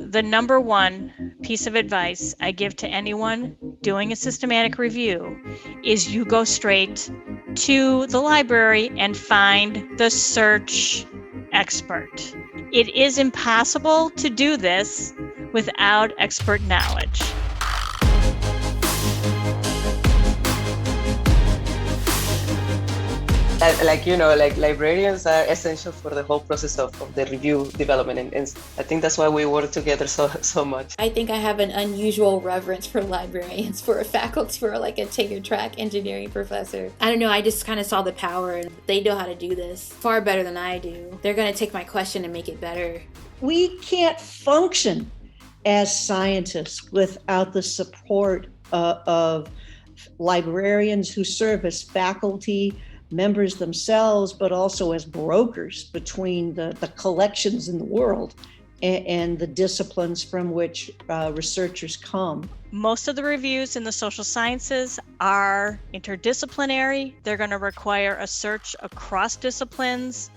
The number one piece of advice I give to anyone doing a systematic review is you go straight to the library and find the search expert. It is impossible to do this without expert knowledge. Like librarians are essential for the whole process of the review development, and I think that's why we work together so much. I think I have an unusual reverence for librarians, for a faculty, for like a tenure track engineering professor. I don't know, I just kind of saw the power, and they know how to do this far better than I do. They're going to take my question and make it better. We can't function as scientists without the support of librarians who serve as faculty members themselves, but also as brokers between the collections in the world and the disciplines from which researchers come. Most of the reviews in the social sciences are interdisciplinary. They're going to require a search across disciplines.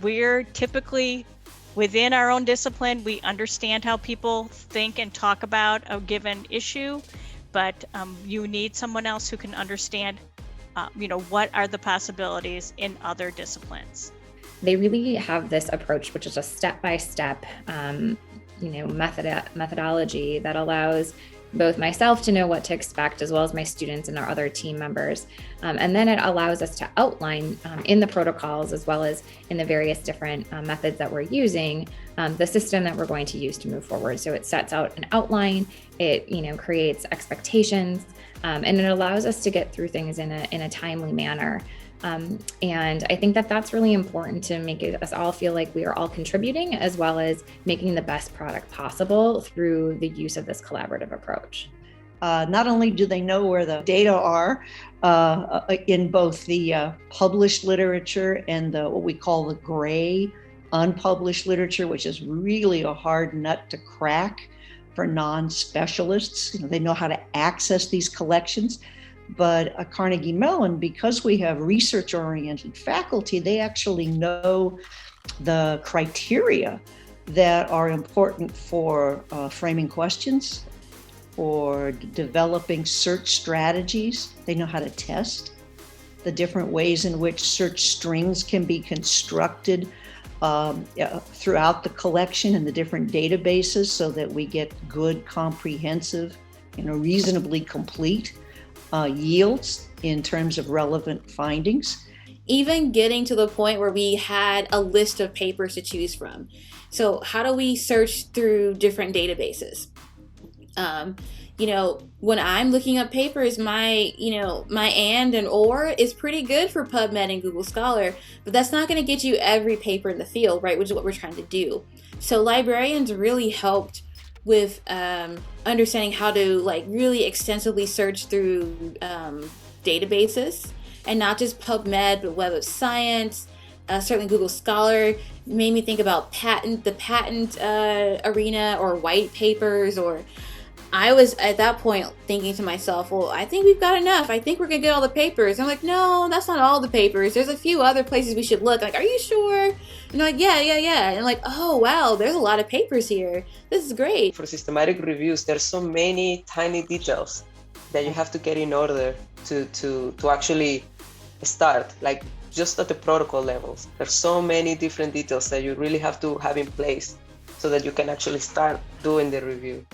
We're typically within our own discipline. We understand how people think and talk about a given issue, but you need someone else who can understand what are the possibilities in other disciplines. They really have this approach, which is a step-by-step, methodology that allows both myself to know what to expect, as well as my students and our other team members. And then it allows us to outline in the protocols, as well as in the various different methods that we're using, the system that we're going to use to move forward. So it sets out an outline, it creates expectations, and it allows us to get through things in a timely manner. And I think that that's really important to make us all feel like we are all contributing, as well as making the best product possible through the use of this collaborative approach. Not only do they know where the data are in both the published literature and what we call the gray unpublished literature, which is really a hard nut to crack for non-specialists. They know how to access these collections. But at Carnegie Mellon, because we have research-oriented faculty, they actually know the criteria that are important for framing questions, for developing search strategies. They know how to test the different ways in which search strings can be constructed throughout the collection and the different databases, so that we get good, comprehensive, reasonably complete yields in terms of relevant findings. Even getting to the point where we had a list of papers to choose from. So how do we search through different databases? When I'm looking up papers, my and or is pretty good for PubMed and Google Scholar, but that's not going to get you every paper in the field, right? Which is what we're trying to do. So librarians really helped with understanding how to really extensively search through databases, and not just PubMed, but Web of Science. Certainly Google Scholar made me think about the patent arena, or white papers, or I was at that point thinking to myself, well, I think we've got enough. I think we're going to get all the papers. And I'm like, no, that's not all the papers. There's a few other places we should look. Like, are you sure? And they're like, yeah. And I'm like, oh, wow, there's a lot of papers here. This is great. For systematic reviews, there's so many tiny details that you have to get in order to actually start, like just at the protocol levels. There's so many different details that you really have to have in place so that you can actually start doing the review,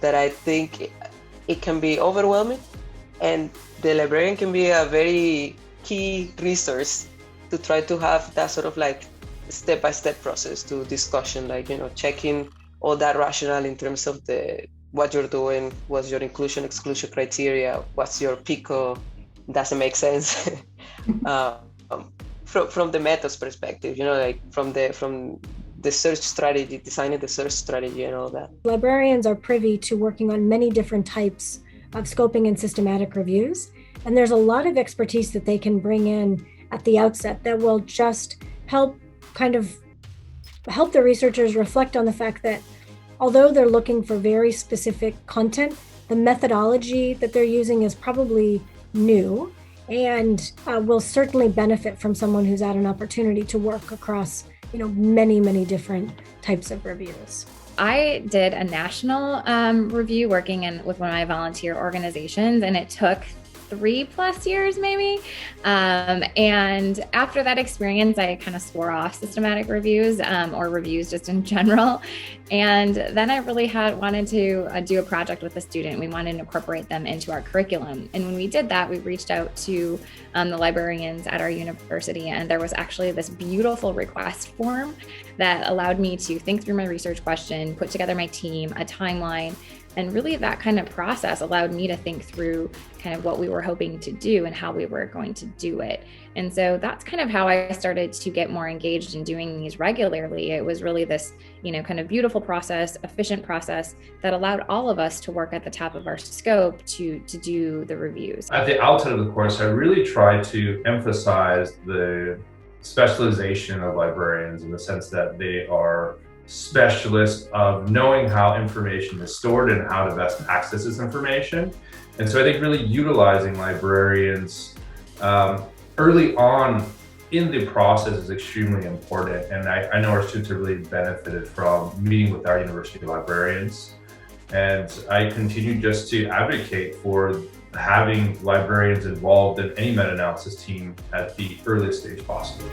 that I think it can be overwhelming, and the librarian can be a very key resource to try to have that sort of step-by-step process to discussion, checking all that rationale in terms of what you're doing, what's your inclusion-exclusion criteria, what's your PICO, doesn't make sense. From the methods perspective, from the search strategy, designing the search strategy and all that. Librarians are privy to working on many different types of scoping and systematic reviews, and there's a lot of expertise that they can bring in at the outset that will just help the researchers reflect on the fact that although they're looking for very specific content, the methodology that they're using is probably new and will certainly benefit from someone who's had an opportunity to work across many different types of reviews. I did a national review working with one of my volunteer organizations, and it took 3+ years maybe. And after that experience, I kind of swore off systematic reviews or reviews just in general. And then I really wanted to do a project with a student. We wanted to incorporate them into our curriculum. And when we did that, we reached out to the librarians at our university, and there was actually this beautiful request form that allowed me to think through my research question, put together my team, a timeline. And really that kind of process allowed me to think through kind of what we were hoping to do and how we were going to do it. And so that's kind of how I started to get more engaged in doing these regularly. It was really this, kind of beautiful process, efficient process that allowed all of us to work at the top of our scope to do the reviews. At the outset of the course, I really tried to emphasize the specialization of librarians in the sense that they are specialists of knowing how information is stored and how to best access this information. And so I think really utilizing librarians early on in the process is extremely important. And I know our students have really benefited from meeting with our university librarians. And I continue just to advocate for having librarians involved in any meta-analysis team at the earliest stage possible.